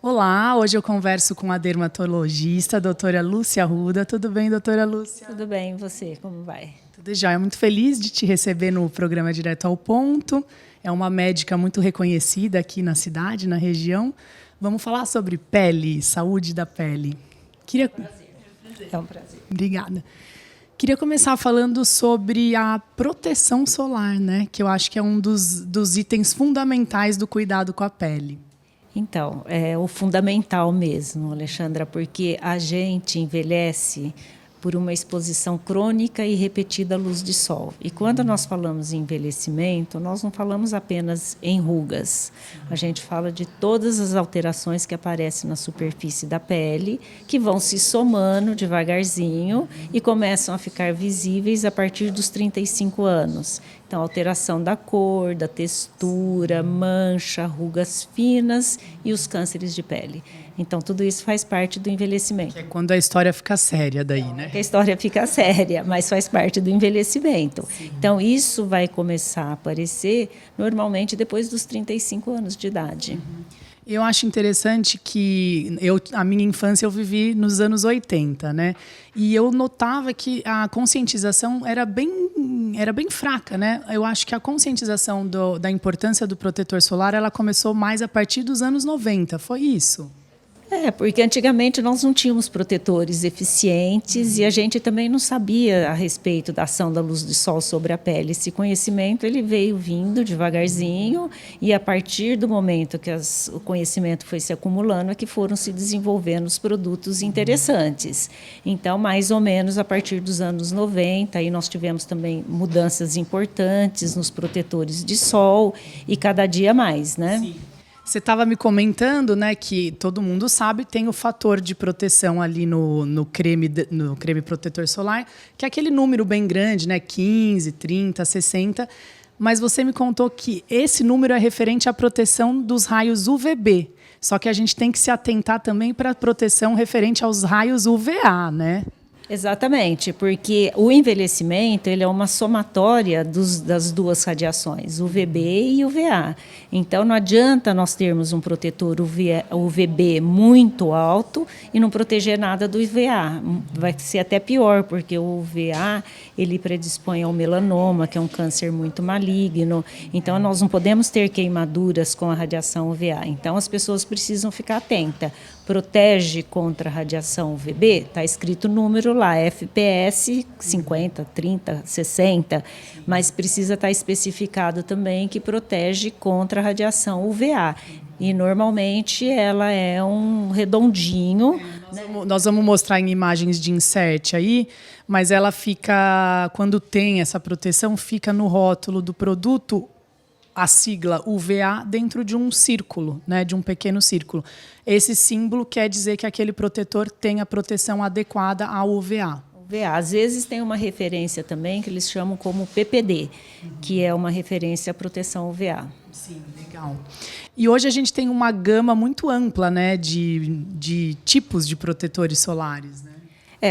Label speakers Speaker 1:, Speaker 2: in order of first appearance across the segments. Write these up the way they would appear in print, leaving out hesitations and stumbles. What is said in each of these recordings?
Speaker 1: Olá, hoje eu converso com a dermatologista, a doutora Lúcia Arruda. Tudo bem, doutora Lúcia?
Speaker 2: Tudo bem, e você, como vai?
Speaker 1: Tudo jóia. Muito feliz de te receber no programa Direto ao Ponto. É uma médica muito reconhecida aqui na cidade, na região. Vamos falar sobre pele, saúde da pele.
Speaker 2: É um prazer.
Speaker 1: Obrigada. Queria começar falando sobre a proteção solar, né? Que eu acho que é um dos itens fundamentais do cuidado com a pele.
Speaker 2: Então, é o fundamental mesmo, Alexandra, porque a gente envelhece por uma exposição crônica e repetida à luz de sol. E quando nós falamos em envelhecimento, nós não falamos apenas em rugas. A gente fala de todas as alterações que aparecem na superfície da pele, que vão se somando devagarzinho e começam a ficar visíveis a partir dos 35 anos. Então, alteração da cor, da textura, mancha, rugas finas e os cânceres de pele. Então, tudo isso faz parte do envelhecimento.
Speaker 1: Que é quando a história fica séria daí, né?
Speaker 2: A história fica séria, mas faz parte do envelhecimento. Sim. Então, isso vai começar a aparecer normalmente depois dos 35 anos de idade.
Speaker 1: Eu acho interessante que a minha infância eu vivi nos anos 80, né? E eu notava que a conscientização era bem fraca, né? Eu acho que a conscientização da importância do protetor solar ela começou mais a partir dos anos 90, foi isso?
Speaker 2: Porque antigamente nós não tínhamos protetores eficientes e a gente também não sabia a respeito da ação da luz do sol sobre a pele. Esse conhecimento ele veio vindo devagarzinho e a partir do momento que o conhecimento foi se acumulando é que foram se desenvolvendo os produtos interessantes. Então, mais ou menos a partir dos anos 90, aí nós tivemos também mudanças importantes nos protetores de sol e cada dia mais, né?
Speaker 1: Sim. Você estava me comentando, né, que todo mundo sabe tem o fator de proteção ali no creme protetor solar, que é aquele número bem grande, né, 15, 30, 60. Mas você me contou que esse número é referente à proteção dos raios UVB. Só que a gente tem que se atentar também para a proteção referente aos raios UVA, né?
Speaker 2: Exatamente, porque o envelhecimento ele é uma somatória das duas radiações, UVB e UVA. Então, não adianta nós termos um protetor UVB muito alto e não proteger nada do UVA. Vai ser até pior, porque o UVA ele predispõe ao melanoma, que é um câncer muito maligno. Então, nós não podemos ter queimaduras com a radiação UVA. Então, as pessoas precisam ficar atentas. Protege contra a radiação UVB, está escrito o número lá, FPS 50, 30, 60, mas precisa estar especificado também que protege contra a radiação UVA. E normalmente ela é um redondinho.
Speaker 1: Nós vamos mostrar em imagens de insert aí, mas ela fica, quando tem essa proteção, fica no rótulo do produto a sigla UVA dentro de um círculo, né, de um pequeno círculo. Esse símbolo quer dizer que aquele protetor tem a proteção adequada ao UVA.
Speaker 2: Às vezes tem uma referência também que eles chamam como PPD, que é uma referência à proteção UVA.
Speaker 1: Sim, legal. E hoje a gente tem uma gama muito ampla, né, de tipos de protetores solares, né?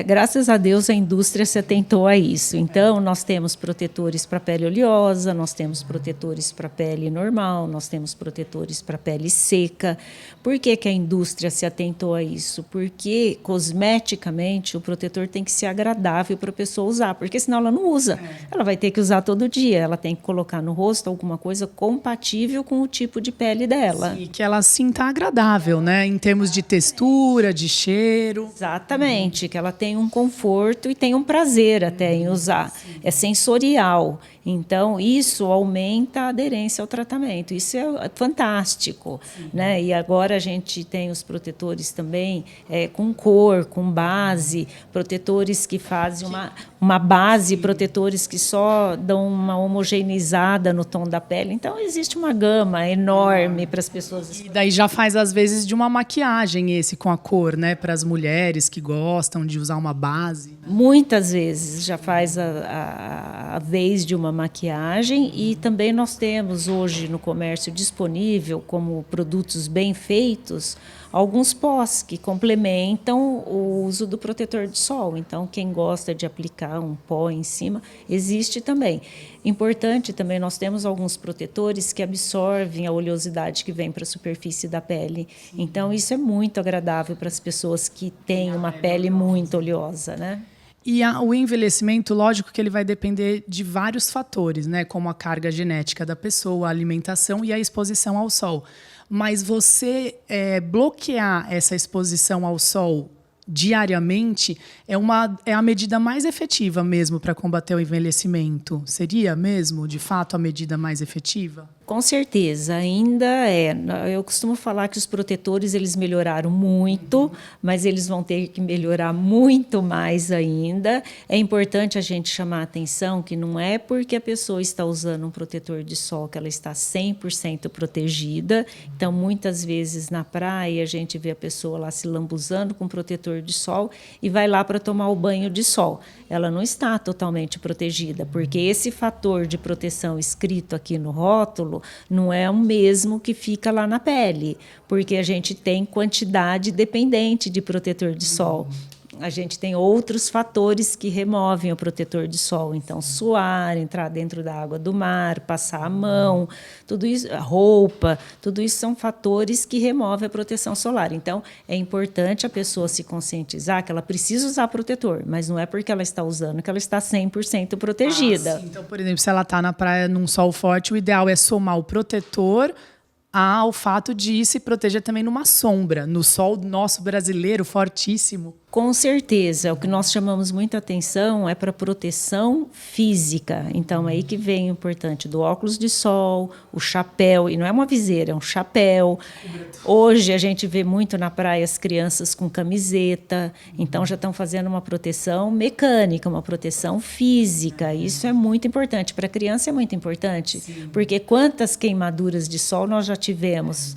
Speaker 2: Graças a Deus a indústria se atentou a isso. Então, nós temos protetores para pele oleosa, nós temos protetores para pele normal, nós temos protetores para pele seca. Por que a indústria se atentou a isso? Porque, cosmeticamente, o protetor tem que ser agradável para a pessoa usar, porque senão ela não usa. Ela vai ter que usar todo dia, ela tem que colocar no rosto alguma coisa compatível com o tipo de pele dela.
Speaker 1: E que ela sinta agradável, né, em termos de textura, de cheiro.
Speaker 2: Exatamente, que ela tem um conforto e tem um prazer até em usar. Sim. É sensorial. Então, isso aumenta a aderência ao tratamento. Isso é fantástico. Né? E agora a gente tem os protetores também com cor, com base, protetores que fazem uma base, protetores que só dão uma homogeneizada no tom da pele. Então, existe uma gama enorme para as pessoas.
Speaker 1: E daí já faz, às vezes, de uma maquiagem esse com a cor, né? Para as mulheres que gostam de usar uma base.
Speaker 2: Muitas vezes já faz a vez de uma maquiagem e também nós temos hoje no comércio disponível como produtos bem feitos alguns pós que complementam o uso do protetor de sol. Então, quem gosta de aplicar um pó em cima, existe também. Importante também, nós temos alguns protetores que absorvem a oleosidade que vem para a superfície da pele. Então, isso é muito agradável para as pessoas que têm uma pele muito oleosa, né?
Speaker 1: E o envelhecimento, lógico que ele vai depender de vários fatores, né? Como a carga genética da pessoa, a alimentação e a exposição ao sol. Mas você bloquear essa exposição ao sol diariamente é a medida mais efetiva mesmo para combater o envelhecimento. Seria mesmo, de fato, a medida mais efetiva?
Speaker 2: Com certeza, ainda é. Eu costumo falar que os protetores eles melhoraram muito, mas eles vão ter que melhorar muito mais ainda. É importante a gente chamar a atenção que não é porque a pessoa está usando um protetor de sol que ela está 100% protegida. Então, muitas vezes na praia a gente vê a pessoa lá se lambuzando com protetor de sol e vai lá para tomar o banho de sol. Ela não está totalmente protegida, porque esse fator de proteção escrito aqui no rótulo não é o mesmo que fica lá na pele, porque a gente tem quantidade dependente de protetor de sol. A gente tem outros fatores que removem o protetor de sol. Então, suar, entrar dentro da água do mar, passar a mão, tudo isso, a roupa, tudo isso são fatores que removem a proteção solar. Então, é importante a pessoa se conscientizar que ela precisa usar protetor, mas não é porque ela está usando que ela está 100% protegida.
Speaker 1: Sim. Então, por exemplo, se ela está na praia num sol forte, o ideal é somar o protetor ao fato de se proteger também numa sombra, no sol nosso brasileiro fortíssimo.
Speaker 2: Com certeza, o que nós chamamos muita atenção é para proteção física. Então, é aí que vem o importante do óculos de sol, o chapéu, e não é uma viseira, é um chapéu. Hoje, a gente vê muito na praia as crianças com camiseta, então já estão fazendo uma proteção mecânica, uma proteção física. Isso é muito importante. Para a criança é muito importante, sim, porque quantas queimaduras de sol nós já tivemos.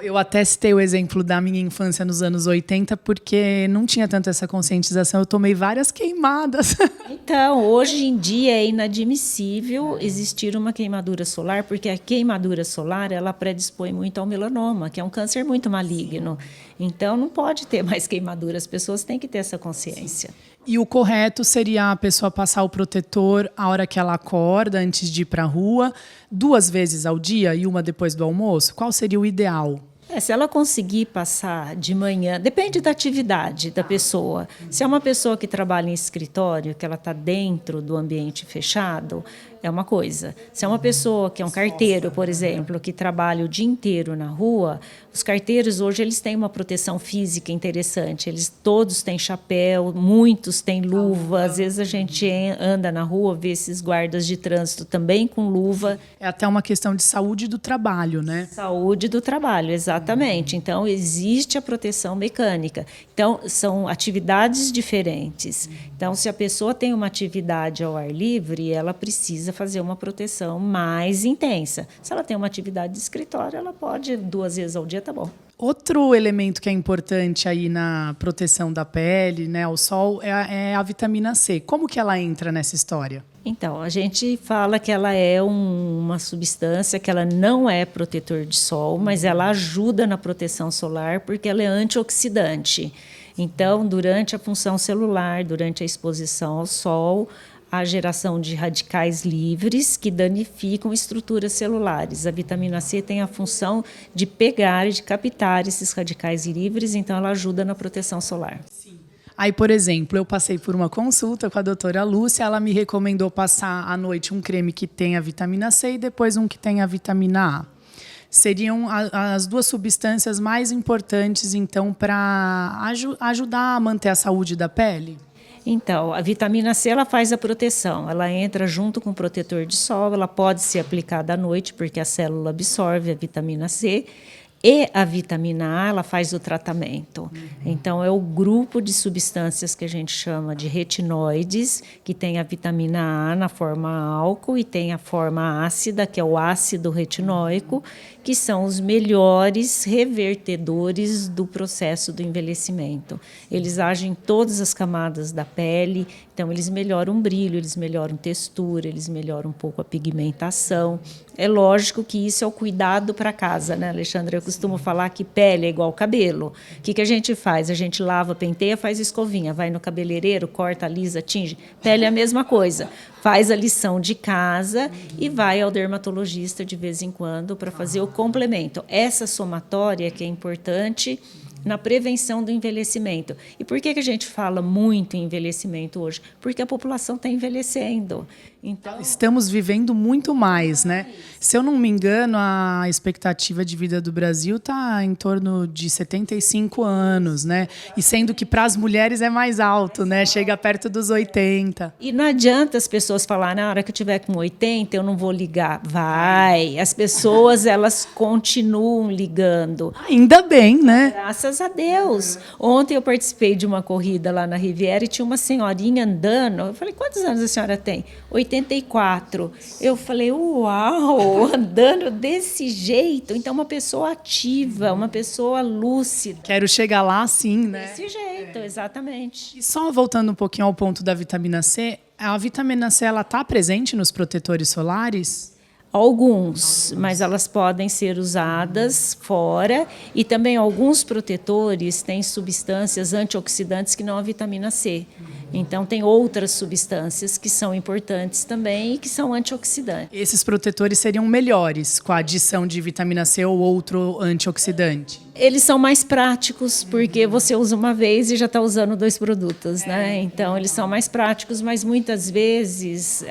Speaker 1: Eu até citei o exemplo da minha infância nos anos 80, porque não tinha tanto essa conscientização, eu tomei várias queimadas.
Speaker 2: Então, hoje em dia é inadmissível existir uma queimadura solar, porque a queimadura solar ela predispõe muito ao melanoma, que é um câncer muito maligno. Então, não pode ter mais queimadura, as pessoas têm que ter essa consciência.
Speaker 1: E o correto seria a pessoa passar o protetor a hora que ela acorda, antes de ir para a rua, 2 vezes ao dia e uma depois do almoço? Qual seria o ideal?
Speaker 2: Se ela conseguir passar de manhã, depende da atividade da pessoa. Se é uma pessoa que trabalha em escritório, que ela está dentro do ambiente fechado, é uma coisa. Se é uma pessoa que é um carteiro, por exemplo, que trabalha o dia inteiro na rua, os carteiros hoje eles têm uma proteção física interessante. Eles todos têm chapéu, muitos têm luva. Às vezes a gente anda na rua, vê esses guardas de trânsito também com luva.
Speaker 1: É até uma questão de saúde do trabalho, né?
Speaker 2: Saúde do trabalho, exatamente. Então, existe a proteção mecânica. Então, são atividades diferentes. Então, se a pessoa tem uma atividade ao ar livre, ela precisa fazer uma proteção mais intensa. Se ela tem uma atividade de escritório, ela pode 2 vezes ao dia, tá bom.
Speaker 1: Outro elemento que é importante aí na proteção da pele, né, ao sol, é a vitamina C. Como que ela entra nessa história?
Speaker 2: Então, a gente fala que ela é uma substância que ela não é protetor de sol, mas ela ajuda na proteção solar porque ela é antioxidante. Então, durante a função celular, durante a exposição ao sol, a geração de radicais livres que danificam estruturas celulares. A vitamina C tem a função de pegar e de captar esses radicais livres, então ela ajuda na proteção solar.
Speaker 1: Sim. Aí, por exemplo, eu passei por uma consulta com a doutora Lúcia, ela me recomendou passar à noite um creme que tenha vitamina C e depois um que tenha vitamina A. Seriam as 2 substâncias mais importantes, então, para ajudar a manter a saúde da pele?
Speaker 2: Então, a vitamina C ela faz a proteção, ela entra junto com o protetor de sol, ela pode ser aplicada à noite, porque a célula absorve a vitamina C, e a vitamina A ela faz o tratamento. Então, é o grupo de substâncias que a gente chama de retinoides, que tem a vitamina A na forma álcool e tem a forma ácida, que é o ácido retinóico, que são os melhores revertedores do processo do envelhecimento. Eles agem em todas as camadas da pele, então eles melhoram o brilho, eles melhoram a textura, eles melhoram um pouco a pigmentação. É lógico que isso é o cuidado para casa, né, Alexandra? Eu costumo falar que pele é igual cabelo. O que a gente faz? A gente lava, penteia, faz escovinha, vai no cabeleireiro, corta, alisa, tinge. Pele é a mesma coisa. Faz a lição de casa e vai ao dermatologista de vez em quando para fazer o complemento. Essa somatória que é importante na prevenção do envelhecimento. E por que a gente fala muito em envelhecimento hoje? Porque a população está envelhecendo. Então,
Speaker 1: estamos vivendo muito mais, né? Se eu não me engano, a expectativa de vida do Brasil está em torno de 75 anos, né? E sendo que para as mulheres é mais alto, né? Chega perto dos 80.
Speaker 2: E não adianta as pessoas falarem, na hora que eu tiver com 80, eu não vou ligar. Vai. As pessoas, elas continuam ligando.
Speaker 1: Ainda bem, né?
Speaker 2: Graças a Deus. Ontem eu participei de uma corrida lá na Riviera e tinha uma senhorinha andando. Eu falei, quantos anos a senhora tem? 84. Eu falei, uau, andando desse jeito. Então, uma pessoa ativa, uma pessoa lúcida.
Speaker 1: Quero chegar lá sim, né?
Speaker 2: Desse jeito, exatamente.
Speaker 1: E só voltando um pouquinho ao ponto da vitamina C, a vitamina C ela está presente nos protetores solares?
Speaker 2: Alguns, mas elas podem ser usadas fora e também alguns protetores têm substâncias antioxidantes que não a vitamina C. Então, tem outras substâncias que são importantes também e que são antioxidantes.
Speaker 1: Esses protetores seriam melhores com a adição de vitamina C ou outro antioxidante?
Speaker 2: Eles são mais práticos, porque você usa uma vez e já está usando 2 produtos, né? Então, eles são mais práticos, mas muitas vezes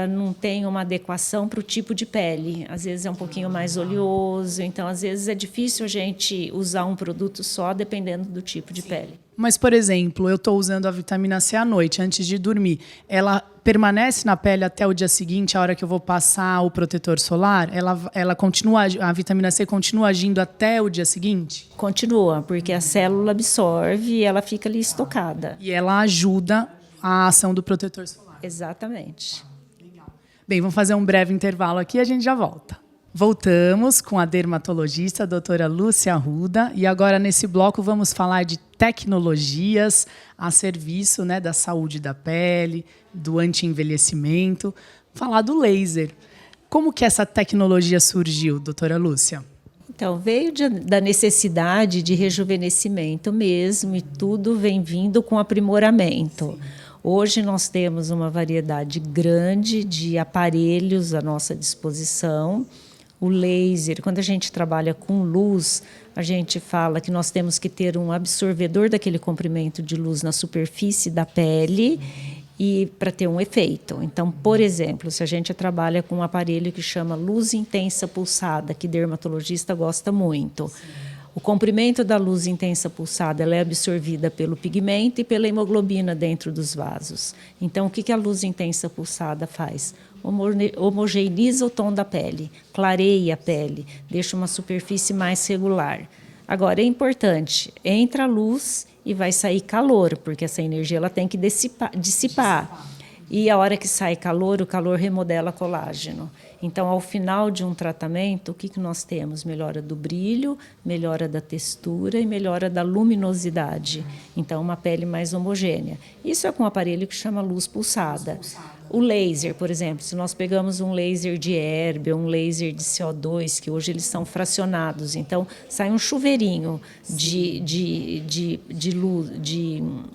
Speaker 2: não tem uma adequação para o tipo de pele. Às vezes é um pouquinho mais oleoso, então, às vezes é difícil a gente usar um produto só, dependendo do tipo de pele.
Speaker 1: Mas, por exemplo, eu estou usando a vitamina C à noite, antes de dormir. Ela permanece na pele até o dia seguinte, a hora que eu vou passar o protetor solar? Ela continua, a vitamina C continua agindo até o dia seguinte?
Speaker 2: Continua, porque a célula absorve e ela fica ali estocada.
Speaker 1: E ela ajuda a ação do protetor solar?
Speaker 2: Exatamente.
Speaker 1: Legal. Bem, vamos fazer um breve intervalo aqui e a gente já volta. Voltamos com a dermatologista, a doutora Lúcia Arruda, e agora nesse bloco vamos falar de tecnologias a serviço, né, da saúde da pele, do anti-envelhecimento, falar do laser. Como que essa tecnologia surgiu, doutora Lúcia?
Speaker 2: Então, veio da necessidade de rejuvenescimento mesmo, e tudo vem vindo com aprimoramento. Hoje nós temos uma variedade grande de aparelhos à nossa disposição. O laser, quando a gente trabalha com luz, a gente fala que nós temos que ter um absorvedor daquele comprimento de luz na superfície da pele e para ter um efeito. Então, por exemplo, se a gente trabalha com um aparelho que chama luz intensa pulsada, que dermatologista gosta muito. O comprimento da luz intensa pulsada ela é absorvida pelo pigmento e pela hemoglobina dentro dos vasos. Então, o que a luz intensa pulsada faz? Homogeneiza o tom da pele, clareia a pele, deixa uma superfície mais regular. Agora, é importante, entra a luz e vai sair calor, porque essa energia ela tem que dissipar. E a hora que sai calor, o calor remodela colágeno. Então, ao final de um tratamento, o que nós temos? Melhora do brilho, melhora da textura e melhora da luminosidade. Então, uma pele mais homogênea. Isso é com um aparelho que chama luz pulsada. O laser, por exemplo, se nós pegamos um laser de herb, um laser de CO2, que hoje eles são fracionados, então sai um chuveirinho de luz,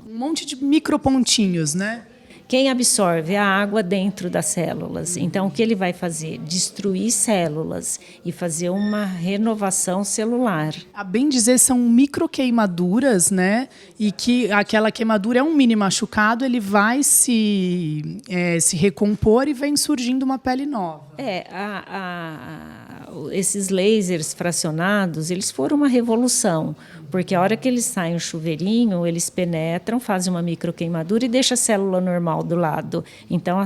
Speaker 1: um monte de micropontinhos, né?
Speaker 2: Quem absorve a água dentro das células. Então, o que ele vai fazer? Destruir células e fazer uma renovação celular.
Speaker 1: A bem dizer, são microqueimaduras, né? E que aquela queimadura é um mini machucado, ele vai se recompor e vem surgindo uma pele nova.
Speaker 2: Esses lasers fracionados, eles foram uma revolução, porque a hora que eles saem o chuveirinho, eles penetram, fazem uma microqueimadura e deixam a célula normal do lado. Então,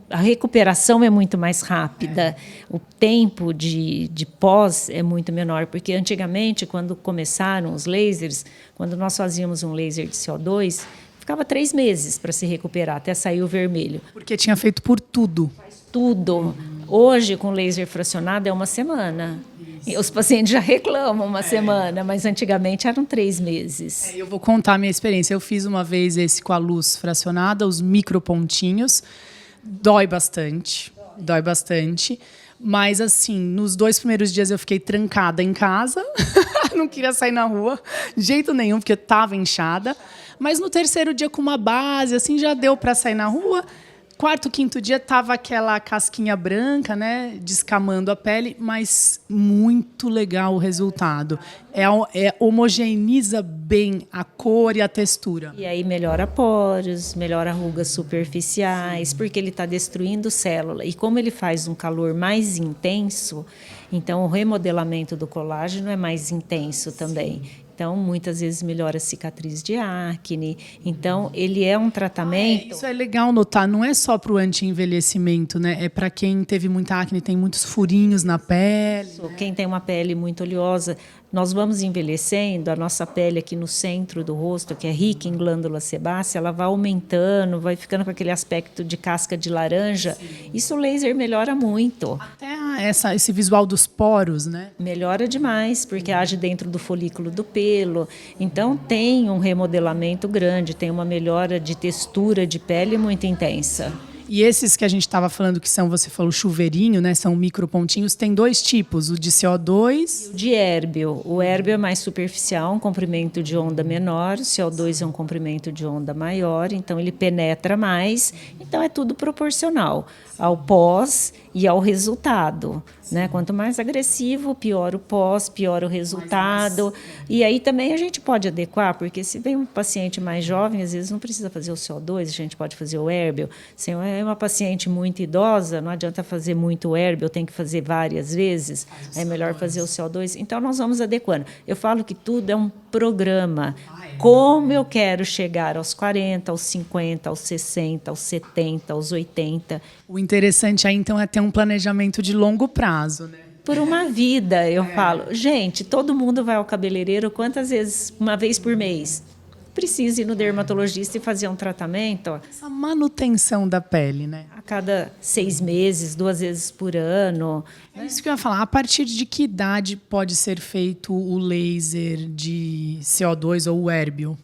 Speaker 2: a recuperação é muito mais rápida. O tempo de pós é muito menor, porque antigamente, quando começaram os lasers, quando nós fazíamos um laser de CO2, ficava 3 meses para se recuperar, até sair o vermelho.
Speaker 1: Porque tinha feito por tudo.
Speaker 2: Tudo. Hoje, com laser fracionado, é 1 semana. E os pacientes já reclamam 1 semana, mas antigamente eram 3 meses.
Speaker 1: Eu vou contar a minha experiência. Eu fiz uma vez esse com a luz fracionada, os micropontinhos. Dói bastante, Mas, assim, nos 2 primeiros dias eu fiquei trancada em casa. Não queria sair na rua de jeito nenhum, porque eu estava inchada. Mas no terceiro dia, com uma base, assim, já deu para sair na rua. Quarto, quinto dia, tava aquela casquinha branca, né? Descamando a pele, mas muito legal o resultado. Homogeneiza bem a cor e a textura.
Speaker 2: E aí melhora poros, melhora rugas superficiais, porque ele está destruindo célula. E como ele faz um calor mais intenso, então o remodelamento do colágeno é mais intenso também. Então, muitas vezes melhora a cicatriz de acne. Então, ele é um tratamento...
Speaker 1: Isso é legal notar, não é só para o anti-envelhecimento, né? É para quem teve muita acne, tem muitos furinhos na pele.
Speaker 2: Quem tem uma pele muito oleosa, nós vamos envelhecendo, a nossa pele aqui no centro do rosto, que é rica em glândula sebácea, ela vai aumentando, vai ficando com aquele aspecto de casca de laranja. Sim. Isso o laser melhora muito.
Speaker 1: Até esse visual dos poros, né?
Speaker 2: Melhora demais, porque age dentro do folículo do pelo. Então, tem um remodelamento grande, tem uma melhora de textura de pele muito intensa.
Speaker 1: E esses que a gente estava falando, que são, você falou, chuveirinho, né? São micropontinhos, tem 2 tipos, o de CO2...
Speaker 2: E o de hérbio. O hérbio é mais superficial, um comprimento de onda menor, o CO2 é um comprimento de onda maior, então ele penetra mais, então é tudo proporcional ao pós e ao resultado, né? Quanto mais agressivo, pior o pós, pior o resultado. E aí também a gente pode adequar, porque se vem um paciente mais jovem, às vezes não precisa fazer o CO2, a gente pode fazer o hérbio. Se é uma paciente muito idosa, não adianta fazer muito hérbio, tem que fazer várias vezes, é melhor fazer o CO2. Então, nós vamos adequando. Eu falo que tudo é um programa. Como eu quero chegar aos 40, aos 50, aos 60, aos 70, aos 80.
Speaker 1: O interessante aí, então, é ter um planejamento de longo prazo, né?
Speaker 2: Por uma vida, eu falo. Gente, todo mundo vai ao cabeleireiro quantas vezes? Uma vez por mês. Precisa ir no dermatologista e fazer um tratamento.
Speaker 1: Essa manutenção da pele, né?
Speaker 2: A cada 6 meses, 2 vezes por ano.
Speaker 1: É isso que eu ia falar. A partir de que idade pode ser feito o laser de CO2 ou o hérbio?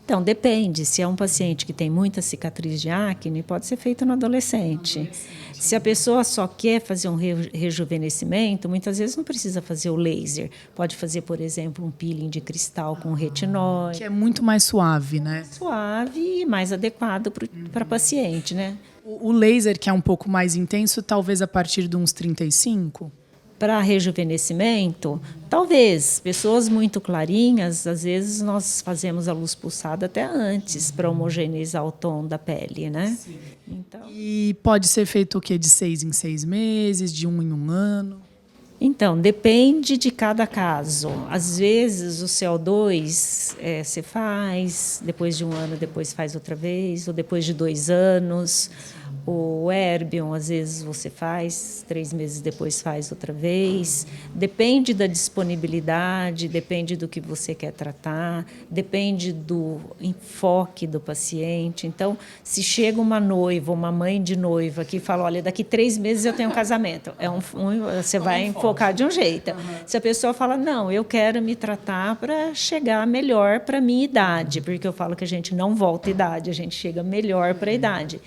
Speaker 2: Então, depende. Se é um paciente que tem muita cicatriz de acne, pode ser feito no adolescente. Se a pessoa só quer fazer um rejuvenescimento, muitas vezes não precisa fazer o laser. Pode fazer, por exemplo, um peeling de cristal com retinol.
Speaker 1: Que é muito mais suave, né?
Speaker 2: Suave e mais adequado para paciente, né?
Speaker 1: O laser, que é um pouco mais intenso, talvez a partir de uns 35?
Speaker 2: Para rejuvenescimento, talvez. Pessoas muito clarinhas, às vezes nós fazemos a luz pulsada até antes, para homogeneizar o tom da pele, né?
Speaker 1: Sim. Então... E pode ser feito o quê? De 6 em 6 meses, de 1 em 1 ano?
Speaker 2: Então, depende de cada caso. Às vezes, o CO2 você faz, depois de 1 ano, depois faz outra vez, ou depois de 2 anos. O Herbion, às vezes, você faz, 3 meses depois faz outra vez. Depende da disponibilidade, depende do que você quer tratar, depende do enfoque do paciente. Então, se chega uma noiva, uma mãe de noiva, que fala, olha, daqui 3 meses eu tenho um casamento, você vai enfocar de um jeito. Uhum. Se a pessoa fala, não, eu quero me tratar para chegar melhor para a minha idade, porque eu falo que a gente não volta à idade, a gente chega melhor para a idade.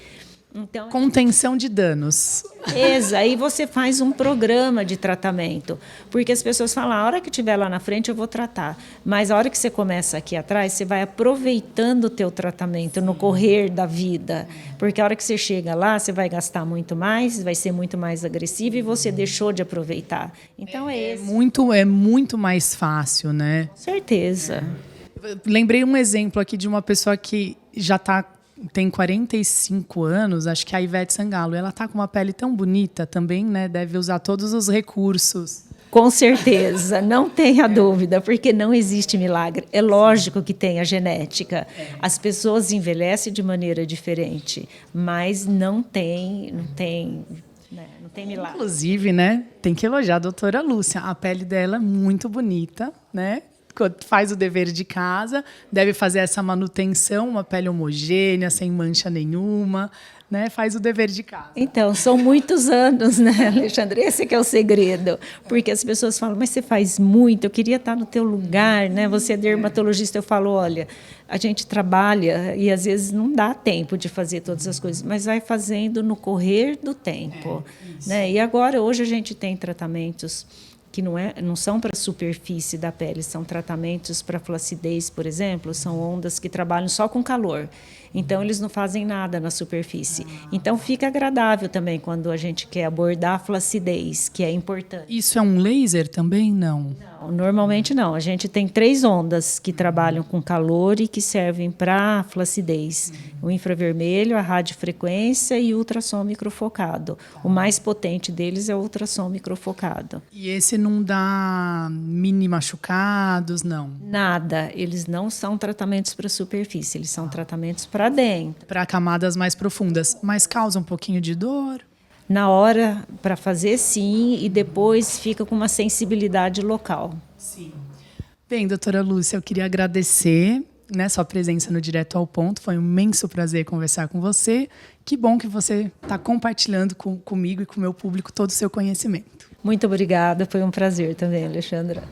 Speaker 1: Então, contenção de danos.
Speaker 2: Aí você faz um programa de tratamento, porque as pessoas falam, a hora que estiver lá na frente eu vou tratar, mas a hora que você começa aqui atrás, você vai aproveitando o teu tratamento no correr da vida, porque a hora que você chega lá, você vai gastar muito mais, vai ser muito mais agressivo e você deixou de aproveitar. Então
Speaker 1: é muito mais fácil, né?
Speaker 2: Com certeza.
Speaker 1: Lembrei um exemplo aqui de uma pessoa que já tem 45 anos, acho que é a Ivete Sangalo. Ela está com uma pele tão bonita também, né? Deve usar todos os recursos.
Speaker 2: Com certeza, não tenha dúvida, porque não existe milagre. É lógico que tem a genética. As pessoas envelhecem de maneira diferente, mas não tem milagre.
Speaker 1: Inclusive, né? Tem que elogiar a doutora Lúcia. A pele dela é muito bonita, né? faz o dever de casa, deve fazer essa manutenção, uma pele homogênea, sem mancha nenhuma, né? Faz o dever de casa.
Speaker 2: Então, são muitos anos, né, Alexandre? Esse que é o segredo. Porque as pessoas falam, mas você faz muito, eu queria estar no teu lugar, né? Você é dermatologista. Eu falo, olha, a gente trabalha e às vezes não dá tempo de fazer todas as coisas, mas vai fazendo no correr do tempo, né? E agora, hoje, a gente tem tratamentos que não são para a superfície da pele, são tratamentos para flacidez, por exemplo, são ondas que trabalham só com calor. Então, eles não fazem nada na superfície. Então, fica agradável também quando a gente quer abordar a flacidez, que é importante.
Speaker 1: Isso é um laser também? Não.
Speaker 2: Não, normalmente não. A gente tem 3 ondas que trabalham com calor e que servem para flacidez. O infravermelho, a radiofrequência e o ultrassom microfocado. O mais potente deles é o ultrassom microfocado.
Speaker 1: E esse não dá mini machucados, não?
Speaker 2: Nada. Eles não são tratamentos para superfície, eles são tratamentos para dentro.
Speaker 1: Para camadas mais profundas, mas causa um pouquinho de dor?
Speaker 2: Na hora, para fazer, sim, e depois fica com uma sensibilidade local.
Speaker 1: Sim. Bem, doutora Lúcia, eu queria agradecer, né, sua presença no Direto ao Ponto. Foi um imenso prazer conversar com você. Que bom que você está compartilhando comigo e com o meu público todo o seu conhecimento.
Speaker 2: Muito obrigada, foi um prazer também, Alexandra.